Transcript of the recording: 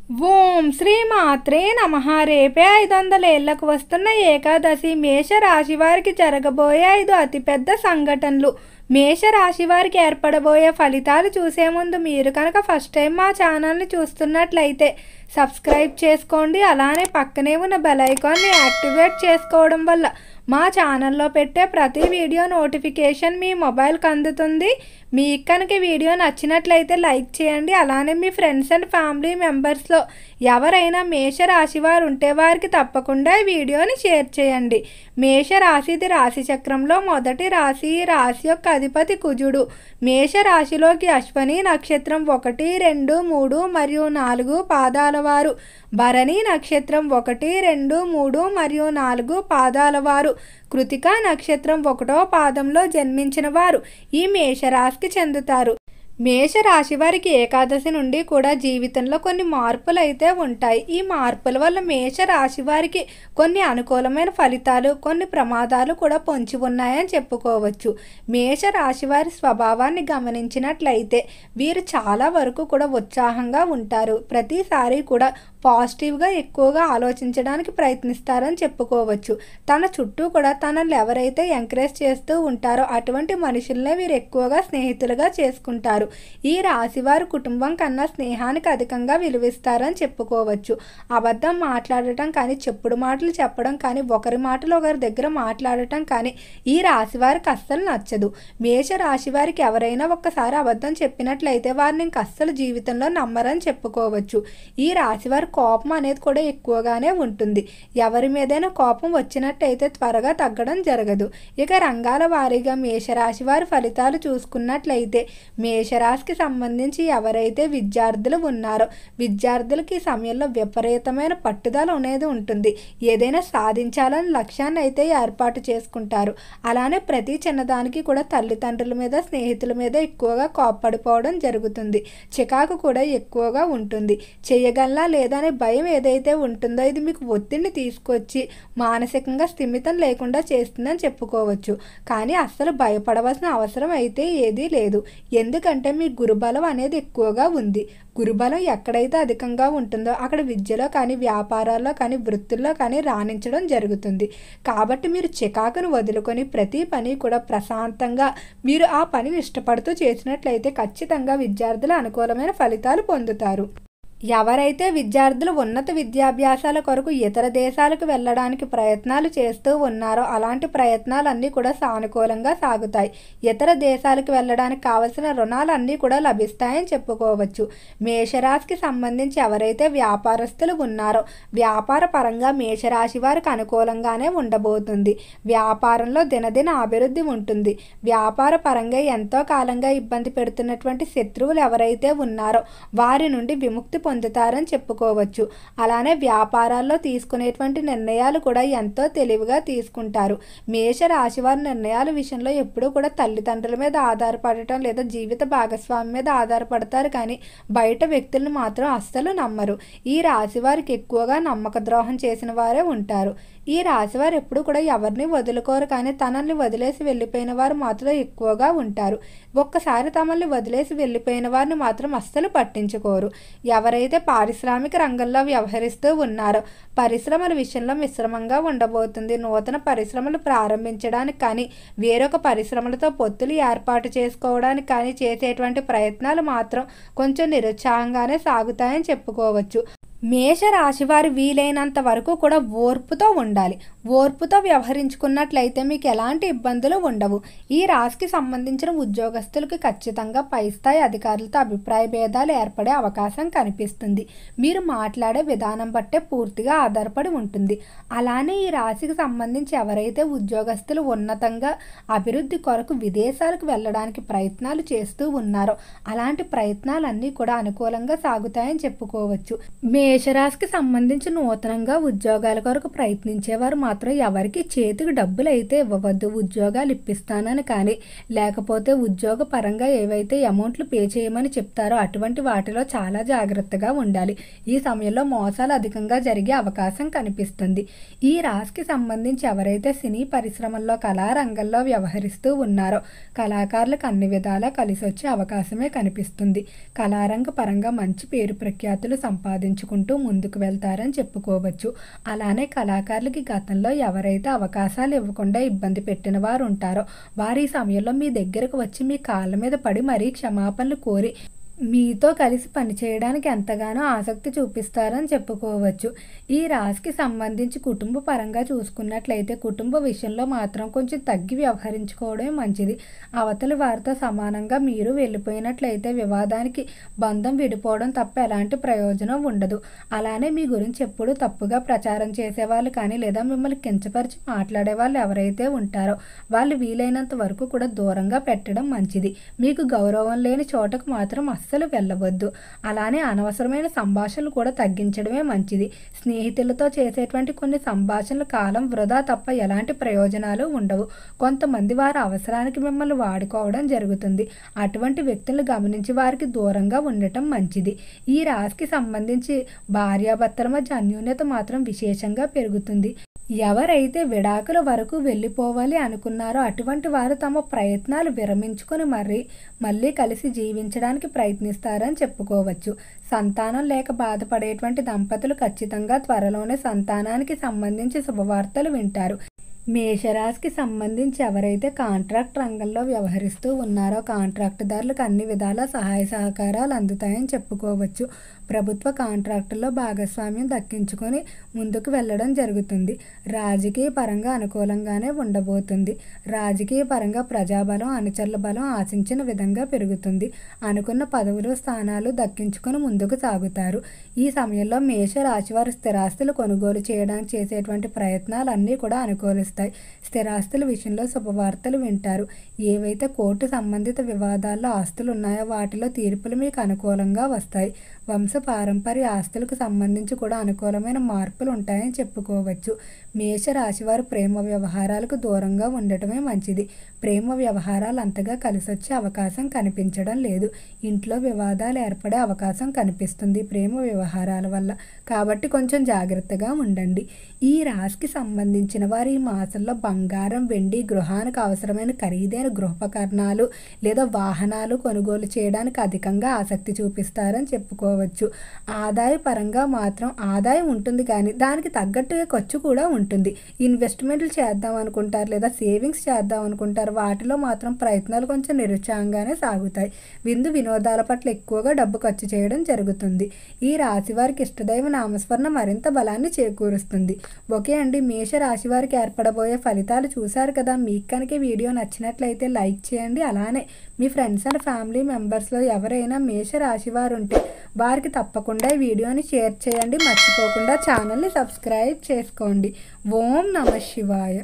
ఓం శ్రీ మాత్రే నమః. రేపే 500 ఏళ్లకు వస్తున్న ఏకాదశి మేషరాశి వారికి జరగబోయే 5 అతిపెద్ద సంఘటనలు. మేషరాశి వారికి ఏర్పడబోయే ఫలితాలు చూసే ముందు మీరు కనుక ఫస్ట్ టైం మా ఛానల్ని చూస్తున్నట్లయితే సబ్స్క్రైబ్ చేసుకోండి. అలానే పక్కనే ఉన్న బెల్ ఐకాన్ని యాక్టివేట్ చేసుకోవడం వల్ల మా ఛానల్లో పెట్టే ప్రతి వీడియో నోటిఫికేషన్ మీ మొబైల్కి అందుతుంది. మీకు కనుక వీడియో నచ్చినట్లయితే లైక్ చేయండి. అలానే మీ ఫ్రెండ్స్ అండ్ ఫ్యామిలీ మెంబర్స్లో ఎవరైనా మేషరాశి వారు ఉంటే వారికి తప్పకుండా ఈ వీడియోని షేర్ చేయండి. మేషరాశిది రాశి చక్రంలో మొదటి రాశి. ఈ రాశి యొక్క అధిపతి కుజుడు. మేషరాశిలోకి అశ్వని నక్షత్రం 1, 2, 3 మరియు 4 పాదాల వారు, భరణి నక్షత్రం 1, 2, 3 మరియు 4 పాదాల వారు, కృతికా నక్షత్రం 1వ పాదంలో జన్మించిన వారు ఈ మేషరాశికి చెందుతారు. మేషరాశి వారికి ఏకాదశి నుండి కూడా జీవితంలో కొన్ని మార్పులు అయితే ఉంటాయి. ఈ మార్పుల వల్ల మేషరాశి వారికి కొన్ని అనుకూలమైన ఫలితాలు, కొన్ని ప్రమాదాలు కూడా పొంచి ఉన్నాయని చెప్పుకోవచ్చు. మేషరాశి వారి స్వభావాన్ని గమనించినట్లయితే వీరు చాలా వరకు కూడా ఉత్సాహంగా ఉంటారు. ప్రతిసారి కూడా పాజిటివ్గా ఎక్కువగా ఆలోచించడానికి ప్రయత్నిస్తారని చెప్పుకోవచ్చు. తన చుట్టూ కూడా తనని ఎవరైతే ఎంకరేజ్ చేస్తూ ఉంటారో అటువంటి మనుషులనే వీరు ఎక్కువగా స్నేహితులుగా చేసుకుంటారు. ఈ రాశివారు కుటుంబం కన్నా స్నేహానికి అధికంగా విలువిస్తారని చెప్పుకోవచ్చు. అబద్ధం మాట్లాడటం కానీ, చెప్పుడు మాటలు చెప్పడం కానీ, ఒకరి మాటలు ఒకరి దగ్గర మాట్లాడటం కానీ ఈ రాశివారికి అస్సలు నచ్చదు. మేష రాశి వారికి ఎవరైనా ఒక్కసారి అబద్ధం చెప్పినట్లయితే వారిని ఇంక అస్సలు జీవితంలో నమ్మరని చెప్పుకోవచ్చు. ఈ రాశివారి కోపం అనేది కూడా ఎక్కువగానే ఉంటుంది. ఎవరి మీదైనా కోపం వచ్చినట్టయితే త్వరగా తగ్గడం జరగదు. ఇక రంగాల వారీగా మేషరాశి వారి ఫలితాలు చూసుకున్నట్లయితే మేషరాశికి సంబంధించి ఎవరైతే విద్యార్థులు ఉన్నారో విద్యార్థులకి ఈ సమయంలో విపరీతమైన పట్టుదల అనేది ఉంటుంది. ఏదైనా సాధించాలని లక్ష్యాన్ని అయితే ఏర్పాటు చేసుకుంటారు. అలానే ప్రతి చిన్నదానికి కూడా తల్లిదండ్రుల మీద, స్నేహితుల మీద ఎక్కువగా కోప్పడిపోవడం జరుగుతుంది. చికాకు కూడా ఎక్కువగా ఉంటుంది. చేయగలనా లేదా అనే భయం ఏదైతే ఉంటుందో ఇది మీకు ఒత్తిడిని తీసుకొచ్చి మానసికంగా స్థిమితం లేకుండా చేస్తుందని చెప్పుకోవచ్చు. కానీ అస్సలు భయపడవలసిన అవసరం అయితే ఏదీ లేదు. ఎందుకంటే మీ గురుబలం అనేది ఎక్కువగా ఉంది. గురుబలం ఎక్కడైతే అధికంగా ఉంటుందో అక్కడ విద్యలో కానీ, వ్యాపారాల్లో కానీ, వృత్తుల్లో కానీ రాణించడం జరుగుతుంది. కాబట్టి మీరు చికాకును వదులుకొని ప్రతి పని కూడా ప్రశాంతంగా మీరు ఆ పనిని ఇష్టపడుతూ చేసినట్లయితే ఖచ్చితంగా విద్యార్థులు అనుకూలమైన ఫలితాలు పొందుతారు. ఎవరైతే విద్యార్థులు ఉన్నత విద్యాభ్యాసాల కొరకు ఇతర దేశాలకు వెళ్ళడానికి ప్రయత్నాలు చేస్తూ ఉన్నారో అలాంటి ప్రయత్నాలన్నీ కూడా సానుకూలంగా సాగుతాయి. ఇతర దేశాలకు వెళ్ళడానికి కావలసిన రుణాలన్నీ కూడా లభిస్తాయని చెప్పుకోవచ్చు. మేషరాశికి సంబంధించి ఎవరైతే వ్యాపారస్తులు ఉన్నారో వ్యాపార పరంగా మేషరాశి వారికి అనుకూలంగానే ఉండబోతుంది. వ్యాపారంలో దినదిన అభివృద్ధి ఉంటుంది. వ్యాపార పరంగా ఎంతో కాలంగా ఇబ్బంది పెడుతున్నటువంటి శత్రువులు ఎవరైతే ఉన్నారో వారి నుండి విముక్తి పొందుతారని చెప్పుకోవచ్చు. అలానే వ్యాపారాల్లో తీసుకునేటువంటి నిర్ణయాలు కూడా ఎంతో తెలివిగా తీసుకుంటారు. మేష రాశి వారి నిర్ణయాల విషయంలో ఎప్పుడూ కూడా తల్లిదండ్రుల మీద ఆధారపడటం లేదా జీవిత భాగస్వామి మీద ఆధారపడతారు. కానీ బయట వ్యక్తులను మాత్రం అస్సలు నమ్మరు. ఈ రాశి వారికి ఎక్కువగా నమ్మక ద్రోహం చేసిన వారే ఉంటారు. ఈ రాశివారు ఎప్పుడు కూడా ఎవరిని వదులుకోరు. కానీ తనల్ని వదిలేసి వెళ్ళిపోయిన వారు మాత్రం ఎక్కువగా ఉంటారు. ఒక్కసారి తమల్ని వదిలేసి వెళ్ళిపోయిన వారిని మాత్రం అస్సలు పట్టించుకోరు. ఎవరైతే పారిశ్రామిక రంగంలో వ్యవహరిస్తూ ఉన్నారో పరిశ్రమల విషయంలో మిశ్రమంగా ఉండబోతుంది. నూతన పరిశ్రమలు ప్రారంభించడానికి కానీ, వేరొక పరిశ్రమలతో పొత్తులు ఏర్పాటు చేసుకోవడానికి కానీ చేసేటువంటి ప్రయత్నాలు మాత్రం కొంచెం నిరుత్సాహంగానే సాగుతాయని చెప్పుకోవచ్చు. మేషరాశి వారు వీలైనంత వరకు కూడా ఓర్పుతో ఉండాలి. ఓర్పుతో వ్యవహరించుకున్నట్లయితే మీకు ఎలాంటి ఇబ్బందులు ఉండవు. ఈ రాశికి సంబంధించిన ఉద్యోగస్తులకి ఖచ్చితంగా పై స్థాయి అధికారులతో అభిప్రాయ భేదాలు ఏర్పడే అవకాశం కనిపిస్తుంది. మీరు మాట్లాడే విధానం బట్టే పూర్తిగా ఆధారపడి ఉంటుంది. అలానే ఈ రాశికి సంబంధించి ఎవరైతే ఉద్యోగస్తులు ఉన్నతంగా అభివృద్ధి కొరకు విదేశాలకు వెళ్ళడానికి ప్రయత్నాలు చేస్తూ ఉన్నారో అలాంటి ప్రయత్నాలన్నీ కూడా అనుకూలంగా సాగుతాయని చెప్పుకోవచ్చు. మేషరాశికి సంబంధించి నూతనంగా ఉద్యోగాల కొరకు ప్రయత్నించేవారు మాత్రం ఎవరికి చేతికి డబ్బులు అయితే ఇవ్వవద్దు. ఉద్యోగాలు ఇప్పిస్తానని కానీ, లేకపోతే ఉద్యోగ పరంగా ఏవైతే అమౌంట్లు పే చేయమని చెప్తారో అటువంటి వాటిలో చాలా జాగ్రత్తగా ఉండాలి. ఈ సమయంలో మోసాలు అధికంగా జరిగే అవకాశం కనిపిస్తుంది. ఈ రాశికి సంబంధించి ఎవరైతే సినీ పరిశ్రమల్లో కళారంగంలో వ్యవహరిస్తూ ఉన్నారో కళాకారులకు అన్ని విధాలా కలిసి వచ్చే అవకాశమే కనిపిస్తుంది. కళారంగ పరంగా మంచి పేరు ప్రఖ్యాతులు సంపాదించుకుంటూ ముందుకు వెళ్తారని చెప్పుకోవచ్చు. అలానే కళాకారులకి గతంలో ఎవరైతే అవకాశాలు ఇవ్వకుండా ఇబ్బంది పెట్టిన వారు ఉంటారో వారి సమయంలో మీ దగ్గరకు వచ్చి మీ కాళ్ళ మీద పడి మరీ క్షమాపణలు కోరి మీతో కలిసి పనిచేయడానికి ఎంతగానో ఆసక్తి చూపిస్తారని చెప్పుకోవచ్చు. ఈ రాశికి సంబంధించి కుటుంబ పరంగా చూసుకున్నట్లయితే కుటుంబ విషయంలో మాత్రం కొంచెం తగ్గి వ్యవహరించుకోవడమే మంచిది. అవతలి వారితో సమానంగా మీరు వెళ్ళిపోయినట్లయితే వివాదానికి బంధం విడిపోవడం తప్ప ఎలాంటి ప్రయోజనం ఉండదు. అలానే మీ గురించి ఎప్పుడూ తప్పుగా ప్రచారం చేసేవాళ్ళు కానీ లేదా మిమ్మల్ని కించపరిచి మాట్లాడే వాళ్ళు ఎవరైతే ఉంటారో వాళ్ళు వీలైనంత వరకు కూడా దూరంగా పెట్టడం మంచిది. మీకు గౌరవం లేని చోటకు మాత్రం అస్సలు వెళ్ళవద్దు. అలానే అనవసరమైన సంభాషణలు కూడా తగ్గించడమే మంచిది. స్నేహితులతో చేసేటువంటి కొన్ని సంభాషణల కాలం వృధా తప్ప ఎలాంటి ప్రయోజనాలు ఉండవు. కొంతమంది వారి అవసరానికి మిమ్మల్ని వాడుకోవడం జరుగుతుంది. అటువంటి వ్యక్తులను గమనించి వారికి దూరంగా ఉండటం మంచిది. ఈ రాశికి సంబంధించి భార్యాభర్తల మధ్య అన్యోన్యత మాత్రం విశేషంగా పెరుగుతుంది. ఎవరైతే విడాకుల వరకు వెళ్ళిపోవాలి అనుకున్నారో అటువంటి వారు తమ ప్రయత్నాలు విరమించుకొని మళ్ళీ కలిసి జీవించడానికి ప్రయత్నిస్తారని చెప్పుకోవచ్చు. సంతానం లేక బాధపడేటువంటి దంపతులు ఖచ్చితంగా త్వరలోనే సంతానానికి సంబంధించి శుభవార్తలు వింటారు. మేషరాశికి సంబంధించి ఎవరైతే కాంట్రాక్ట్ రంగంలో వ్యవహరిస్తూ ఉన్నారో కాంట్రాక్టుదారులకు అన్ని విధాల సహాయ సహకారాలు అందుతాయని చెప్పుకోవచ్చు. ప్రభుత్వ కాంట్రాక్టుల్లో భాగస్వామ్యం దక్కించుకొని ముందుకు వెళ్ళడం జరుగుతుంది. రాజకీయ పరంగా అనుకూలంగానే ఉండబోతుంది. రాజకీయ పరంగా ప్రజాబలం అనుచరుల బలం ఆశించిన విధంగా పెరుగుతుంది. అనుకున్న పదవులు స్థానాలు దక్కించుకొని ముందుకు సాగుతారు. ఈ సమయంలో మేషరాశి వారు స్థిరాస్తులు కొనుగోలు చేయడానికి చేసేటువంటి ప్రయత్నాలన్నీ కూడా అనుకూలిస్తాయి. స్థిరాస్తుల విషయంలో శుభవార్తలు వింటారు. ఏవైతే కోర్టు సంబంధిత వివాదాల్లో ఆస్తులు ఉన్నాయో వాటిలో తీర్పులు మీకు అనుకూలంగా వస్తాయి. వంశ పారంపర్య ఆస్తులకు సంబంధించి కూడా అనుకూలమైన మార్పులు ఉంటాయని చెప్పుకోవచ్చు. మేషరాశి వారు ప్రేమ వ్యవహారాలకు దూరంగా ఉండటమే మంచిది. ప్రేమ వ్యవహారాలు అంతగా కలిసొచ్చే అవకాశం కనిపించడం లేదు. ఇంట్లో వివాదాలు ఏర్పడే అవకాశం కనిపిస్తుంది ప్రేమ వ్యవహారాల వల్ల. కాబట్టి కొంచెం జాగ్రత్తగా ఉండండి. ఈ రాశికి సంబంధించిన వారు ఈ మాసంలో బంగారం, వెండి, గృహానికి అవసరమైన ఖరీదైన గృహోపకరణాలు లేదా వాహనాలు కొనుగోలు చేయడానికి అధికంగా ఆసక్తి చూపిస్తారని చెప్పుకోవచ్చు. ఆదాయ పరంగా మాత్రం ఆదాయం ఉంటుంది కానీ దానికి తగ్గట్టుగా ఖర్చు కూడా ఉంటుంది. ఇన్వెస్ట్మెంట్లు చేద్దాం అనుకుంటారు లేదా సేవింగ్స్ చేద్దాం అనుకుంటారు. వాటిలో మాత్రం ప్రయత్నాలు కొంచెం నిరుత్సాహంగానే సాగుతాయి. విందు వినోదాల పట్ల ఎక్కువగా డబ్బు ఖర్చు చేయడం జరుగుతుంది. ఈ రాశి వారికి ఇష్టదైవ నామస్మరణ మరింత బలాన్ని చేకూరుస్తుంది. ఓకే అండి, మేషరాశి వారికి ఏర్పడబోయే ఫలితాలు చూశారు కదా. మీకు కనుక వీడియో నచ్చినట్లయితే లైక్ చేయండి. అలానే మీ ఫ్రెండ్స్ అండ్ ఫ్యామిలీ మెంబర్స్లో ఎవరైనా మేషరాశి వారు ఉంటే వారికి తప్పకుండా ఈ వీడియోని షేర్ చేయండి. మర్చిపోకుండా ఛానల్ని సబ్స్క్రైబ్ చేసుకోండి. ఓం నమః శివాయ.